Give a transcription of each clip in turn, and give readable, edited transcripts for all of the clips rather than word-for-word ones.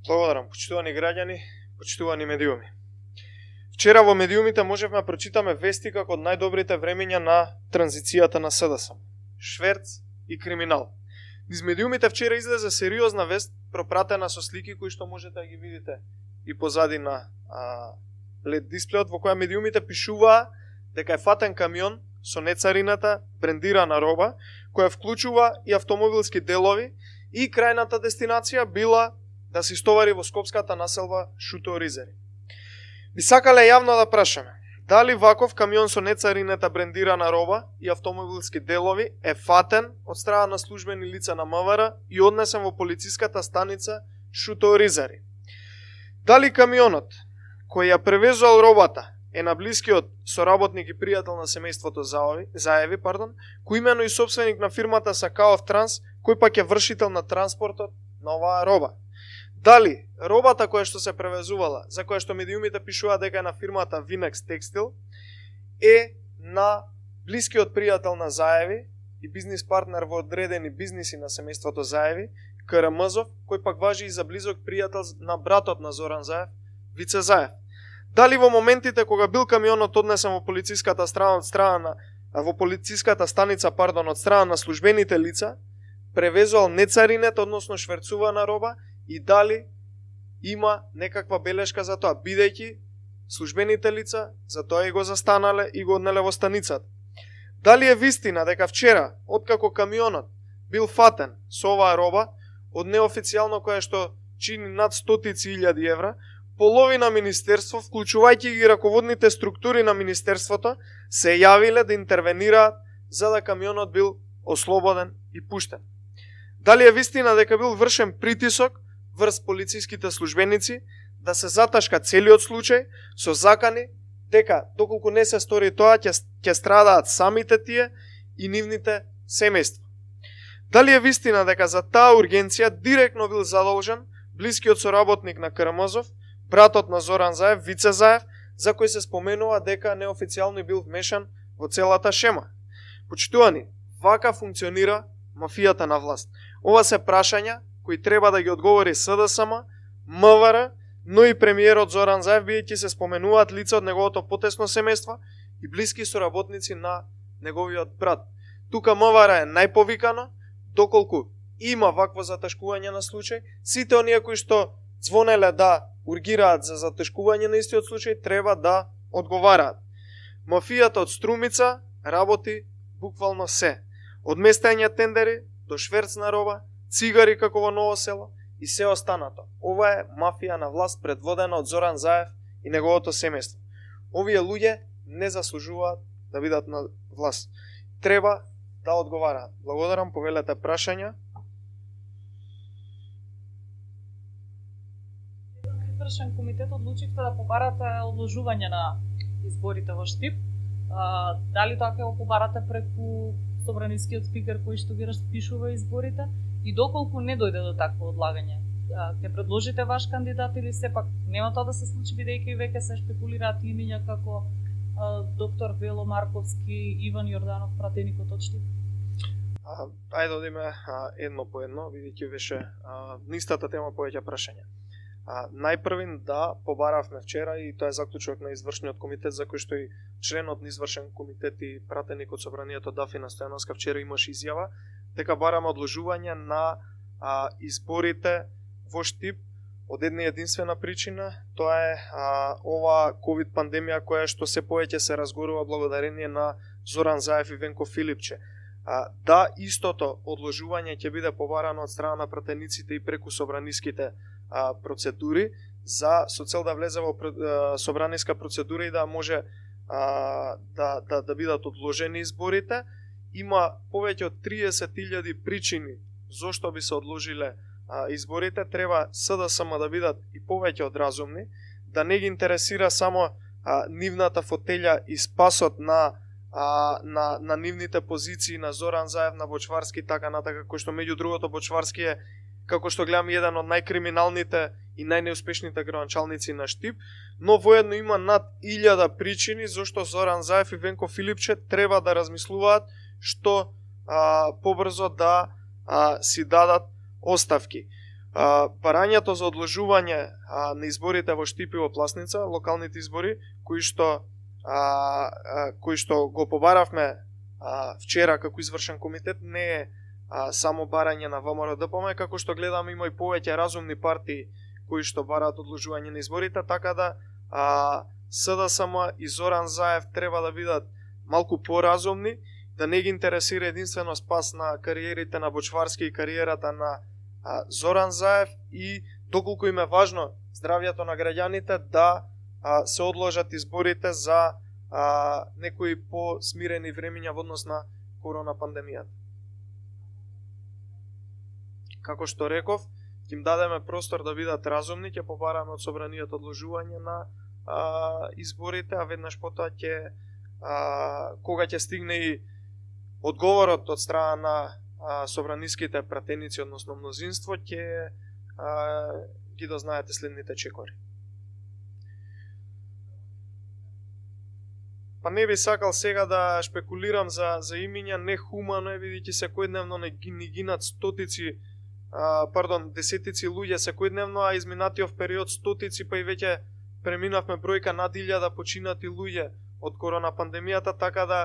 Благодарам, почитувани граѓани, почитувани медиуми. Вчера во медиумите можевме да прочитаме вести како од најдобрите времења на транзицијата на СДСМ. Шверц и криминал. Низ медиумите вчера излезе сериозна вест, пропратена со слики кои што можете да ги видите и позади на LED дисплеот, во која медиумите пишуваа дека е фатен камион со нецарината брендирана роба, која вклучува и автомобилски делови, и крајната дестинација била да се истовари во скопската населба Шуто-Оризари. Би сакале јавно да прашаме, дали ваков камион со нецарината брендирана роба и автомобилски делови е фатен од страна на службени лица на МВР и однесен во полициската станица Шуто-Оризари? Дали камионот кој ја превезувал робата е на блискиот соработник и пријател на семејството Заеви, кој имено и собственик на фирмата Сакаов Транс, кој пак е вршител на транспортот на оваа роба? Дали робата која што се превезувала, за која што медиумите пишува дека е на фирмата Vinex Textile, е на блискиот пријател на Заеви и бизнис партнер во одредени бизниси на семејството Заеви, Карамазов, кој пак важи и за близок пријател на братот на Зоран Заев, Вице Заев? Дали во моментите кога бил камионот однесен во полициската станица од страна на службените лица, превезувал нецаринет, односно шверцувана роба, и дали има некаква белешка за тоа, бидејќи службените лица за тоа и го застанале и го однеле во станицата? Дали е вистина дека вчера, откако камионот бил фатен со оваа роба, од неофицијално која што чини над 100.000 евра, половина министерство, вклучувајќи ги раководните структури на министерството, се јавиле да интервенираат за да камионот бил ослободен и пуштен? Дали е вистина дека бил вршен притисок врз полициските службеници да се заташка целиот случај со закани дека доколку не се стори тоа ќе страдаат самите тие и нивните семејства? Дали е вистина дека за таа ургенција директно бил задолжен блискиот соработник на Карамазов, братот на Зоран Заев, Вице Заев, за кој се споменува дека неофицијално бил вмешан во целата шема? Почитувани, вака функционира мафијата на власт. Ова се прашања кои треба да ги одговори СДСМ, МВР, но и премиерот Зоран Заев, бидејќи се споменуваат лица од неговото потесно семејство и блиски соработници на неговиот брат. Тука МВР е најповикано, доколку има вакво затешкување на случај, сите оние кои што звонеле да ургираат за затешкување на истиот случај треба да одговараат. Мафијата од Струмица работи буквално се. Од местење тендери до шверц на роба, цигари како во Ново село и се останато. Ова е мафија на власт предводена од Зоран Заев и неговото семејство. Овие луѓе не заслужуваат да бидат на власт. Треба да одговараат. Благодарам, повелете прашања. Извршен комитет одлучивте да побарате одложување на изборите во Штип. Дали така го побарате преку собранискиот спикер кој што ги распишува изборите? И доколку не дојде до такво одлагање, ќе предложите ваш кандидат или сепак нема тоа да се случи, бидејќи веќе се шпекулираат имиња како доктор Вело Марковски, Иван Јорданов, пратеникот од Штип? Ајде да одиме едно по едно, бидејќи беше нистата тема повеќе прашања. Најпрвин да побаравме вчера и тоа е заклучок на извршниот комитет, за кој што и членот на извршен комитет и пратеник од собранието Дафина Стојановска вчера имаше изјава дека бараме одложување на изборите во Штип од една единствена причина, тоа е ова ковид пандемија која што се повеќе се разгорува благодарение на Зоран Заев и Венко Филипче. Да, истото одложување ќе биде побарано од страна на пратениците и преку собраниските процедури со цел да влезе во собраниска процедура и да може да бидат одложени изборите. Има повеќе од 30.000 причини зошто би се одложиле изборите. Треба СДСМ да бидат и повеќе од разумни, да не ги интересира само нивната фотелја и спасот на нивните позиции на Зоран Заев, на Бочварски, така натака, кој што меѓу другото Бочварски е, како што гледам, еден од најкриминалните и најнеуспешните гранчалници на Штип, но воедно има над 1000 причини зашто Зоран Заев и Венко Филипче треба да размислуваат што побрзо да си дадат оставки. Барањето за одложување на изборите во Штип и во Пласница, локалните избори, кои што го побаравме вчера како извршен комитет, не е само барање на ВМРО-ДПМ, како што гледаме има и повеќе разумни партии кои што бараат одложување на изборите, така да СДСМ и Зоран Заев треба да бидат малку поразумни, да не ги интересира единствено спас на кариерите на Бочварски и кариерата на Зоран Заев и доколку им е важно здравјето на граѓаните да се одложат изборите за некои по-смирени времиња во однос на корона пандемијата. Како што реков, ќе им дадеме простор да бидат разумни, ќе побараме од собранието одложување на изборите, а веднаш потоа кога ќе стигне и одговорот од страна на собраниските пратеници, односно мнозинство, ќе ги дознаете следните чекори. Па не би сакал сега да шпекулирам за имиња, нехумано е, бидејќи секојдневно не гинат десетици луѓе секојдневно, а изминатиот период стотици, па и веќе преминавме бројка над 1000 починати луѓе од корона пандемијата, така да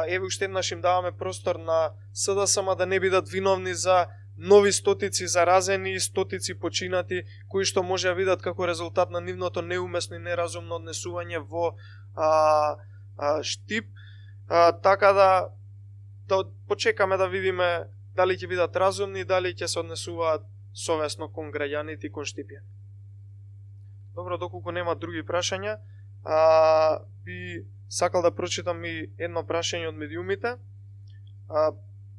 еве уште еднаш им даваме простор на СДСМ да не бидат виновни за нови стотици заразени и стотици починати, кои што може да бидат како резултат на нивното неумесно и неразумно однесување во Штип, така да почекаме да видиме дали ќе бидат разумни и дали ќе се однесуваат совесно кон граѓаните и кон Штипје. Добро, доколку нема други прашања, би сакал да прочитам и едно прашање од медиумите.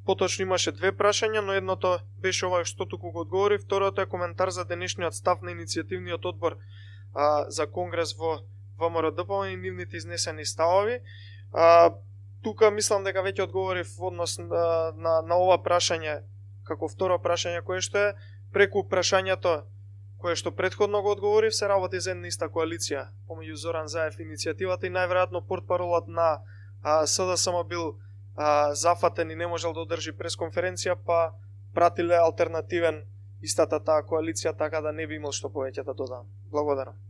Поточно имаше две прашања, но едното беше ова што туку го одговори, второто е коментар за денешниот став на иницијативниот одбор за конгрес во ВМРО-ДПМ и нивните изнесени ставови. Тука мислам дека веќе одговорив во однос на ова прашање, како второ прашање кое што е, преку прашањето кое што претходно го одговорив, се работи за една иста коалиција помеѓу Зоран Заев и иницијативата и најверојатно портпаролот на СДСМ бил зафатен и не можел да одржи пресконференција, па пратиле алтернативен истата таа коалиција, така да не би имал што повеќе да додам. Благодарам.